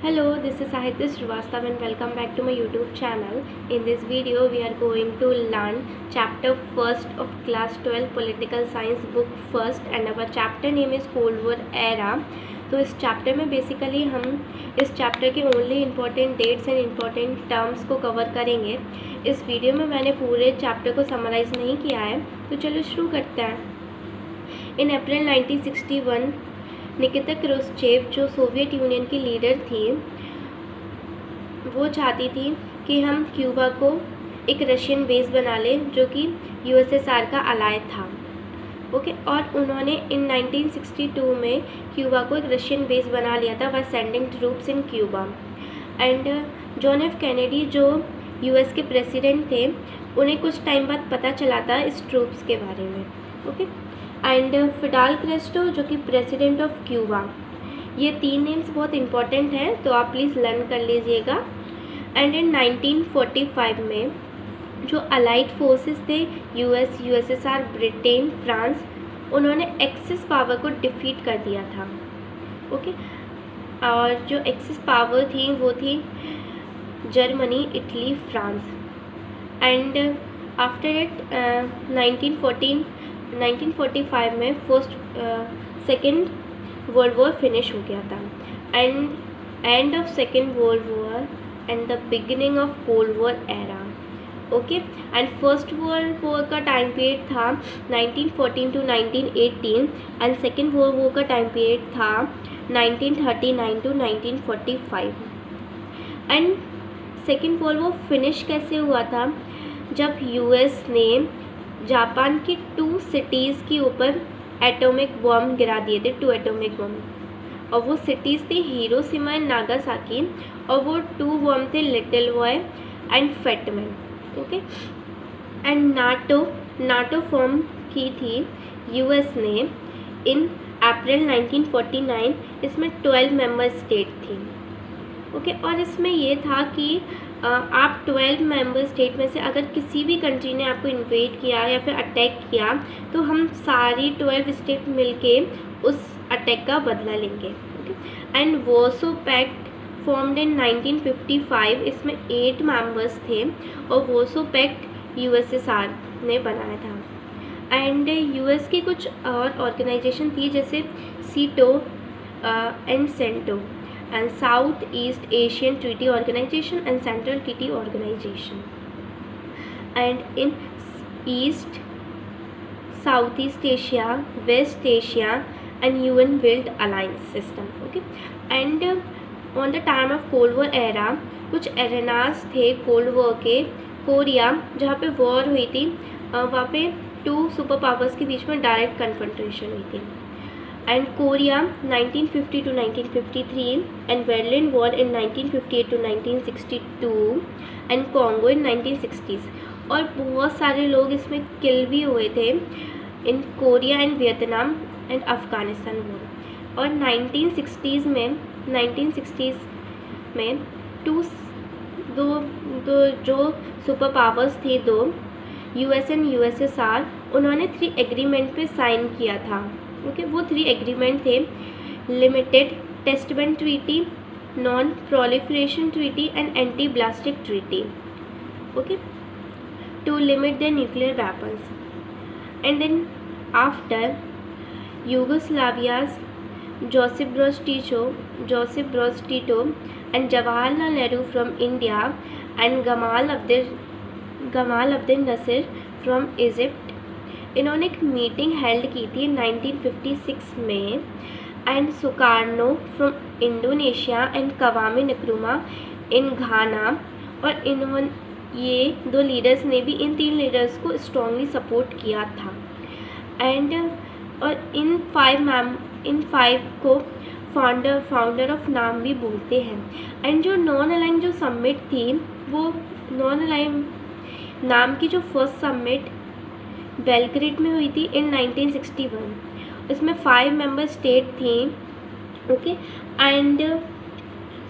Hello, this is Sahitya Srivastava and welcome back to my YouTube channel. In this video, we are going to learn chapter 1st of class 12 political science book 1st and our chapter name is Cold War era. तो इस chapter में basically हम इस chapter के only important dates and important terms को cover करेंगे. इस video में मैंने पूरे चैप्टर को समराइज़ नहीं किया है, तो चलो शुरू करते हैं. इन अप्रैल 1961 निकिता क्रुश्चेव जो सोवियत यूनियन की लीडर थी, वो चाहती थी कि हम क्यूबा को एक रशियन बेस बना लें जो कि यूएसएसआर का अलाय था. ओके, और उन्होंने इन 1962 में क्यूबा को एक रशियन बेस बना लिया था by sending troops in Cuba. And John F Kennedy जो यूएस के प्रेसिडेंट थे, उन्हें कुछ टाइम बाद पता चला था इस ट्रूप्स के बारे में. ओके, एंड फिडेल कैस्ट्रो जो कि प्रेसिडेंट ऑफ क्यूबा. ये तीन नेम्स बहुत इंपॉर्टेंट हैं, तो आप प्लीज़ लर्न कर लीजिएगा. एंड इन 1945 में जो अलाइड फोर्सेस थे यूएस, यूएसएसआर, ब्रिटेन, फ्रांस, उन्होंने एक्सिस पावर को डिफीट कर दिया था. ओके, और जो एक्सिस पावर थी वो थी Germany, Italy, France. And after it 1945 में सेकेंड वर्ल्ड वॉर फिनिश हो गया था. End of Second World War and the beginning of Cold War era. Okay, and First World War का टाइम पीरियड था 1914 to 1918 and Second World War का time period था 1939 to 1945. And Second World War finish कैसे हुआ था? जब US ने Japan की 2 सिटीज़ के ऊपर एटॉमिक बॉम्ब गिरा दिए थे, 2 एटॉमिक बॉम्ब, और वो सिटीज़ थी हिरोशिमा एंड नागासाकी, और वो 2 बॉम्ब थे little boy and Fat Man. Okay, and NATO form की थी यूएस ने इन अप्रैल 1949. इसमें 12 मेंबर स्टेट थी. ओके, और इसमें ये था कि आप 12 मेंबर स्टेट में से अगर किसी भी कंट्री ने आपको इन्वेड किया या फिर अटैक किया, तो हम सारी 12 स्टेट मिलके उस अटैक का बदला लेंगे. Okay, and Warsaw Pact formed in 1955. इसमें 8 मेंबर्स थे और वार्सो पैक्ट यूएसएसआर ने बनाया था. एंड यूएस की कुछ और ऑर्गेनाइजेशन थी जैसे SEATO and CENTO and South East Asian Treaty Organization and Central Treaty Organization. And in East, Southeast Asia, West Asia and UN built alliance system. Okay, and on the time of Cold War era, कुछ arenas थे cold war के. Korea जहाँ पे war हुई थी, वहाँ पे 2 super powers के बीच में डायरेक्ट कन्फ्रंटेशन हुई थी. And Korea 1950 to 1953 and Berlin Wall in 1958 to 1962 and Congo in 1960s. और बहुत सारे लोग इसमें किल भी हुए थे in Korea and Vietnam and Afghanistan war. और 1960s में दो जो सुपर पावर्स थे, 2 यूएस एंड यूएसएसआर, उन्होंने 3 एग्रीमेंट पे साइन किया था. ओके, वो 3 एग्रीमेंट थे: limited testament treaty, non proliferation treaty and anti ballistic treaty. Okay, to limit the nuclear weapons. And then after Yugoslavia's Joseph Broz Tito and Jawaharlal Nehru from India and Gamal Abdel Nasser from Egypt, इन्होंने एक meeting held की थी 1956 में. And Sukarno from Indonesia and Kwame Nkrumah in Ghana. और ये 2 leaders ने भी इन 3 लीडर्स को स्ट्रांगली सपोर्ट किया था. एंड और इन 5 को फाउंडर ऑफ नाम भी बोलते हैं. एंड जो नॉन अलाइन जो समिट थी, वो नॉन अलाइन नाम की जो फर्स्ट समिट बेलग्रेड में हुई थी इन 1961. इसमें 5 मेंबर स्टेट थी. ओके, एंड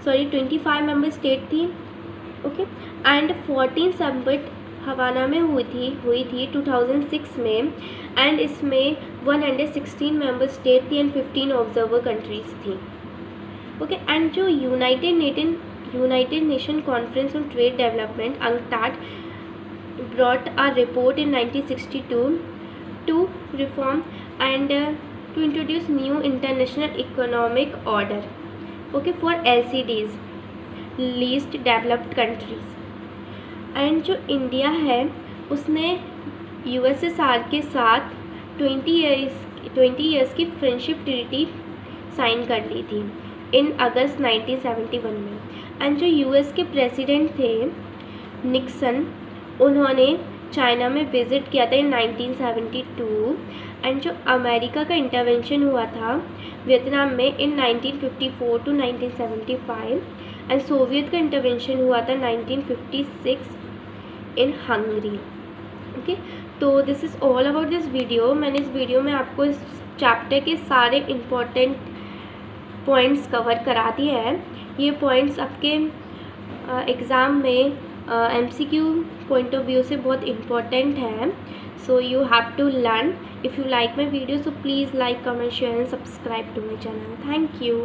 25 मेंबर स्टेट थी. ओके, एंड 14 समिट हवाना में हुई थी 2006 में. एंड इसमें 116 मेंबर स्टेट थी एंड 15 ऑब्जर्वर कंट्रीज थी. ओके। एंड जो United nation conference on trade development UNCTAD brought a report in 1962 to reform and to introduce new international economic order, okay, for LCDs, least developed countries. And जो India है उसने USSR के साथ 20 years की friendship treaty sign कर ली थी इन अगस्त 1971 में। And जो US के प्रेसिडेंट थे निक्सन, उन्होंने चाइना में विज़िट किया था इन 1972। एंड जो अमेरिका का इंटरवेंशन हुआ था वियतनाम में इन 1954 टू 1975। एंड सोवियत का इंटरवेंशन हुआ था 1956 इन हंगरी। ओके, तो this is all about this video. मैंने इस वीडियो में आपको इस चैप्टर के सारे इम्पोर्टेंट पॉइंट्स कवर करा दिए हैं। ये पॉइंट्स आपके एग्ज़ाम में MCQ पॉइंट ऑफ व्यू से बहुत इम्पोर्टेंट है। So you have to learn. If you like my video so please like, comment, share and subscribe to my channel. Thank you.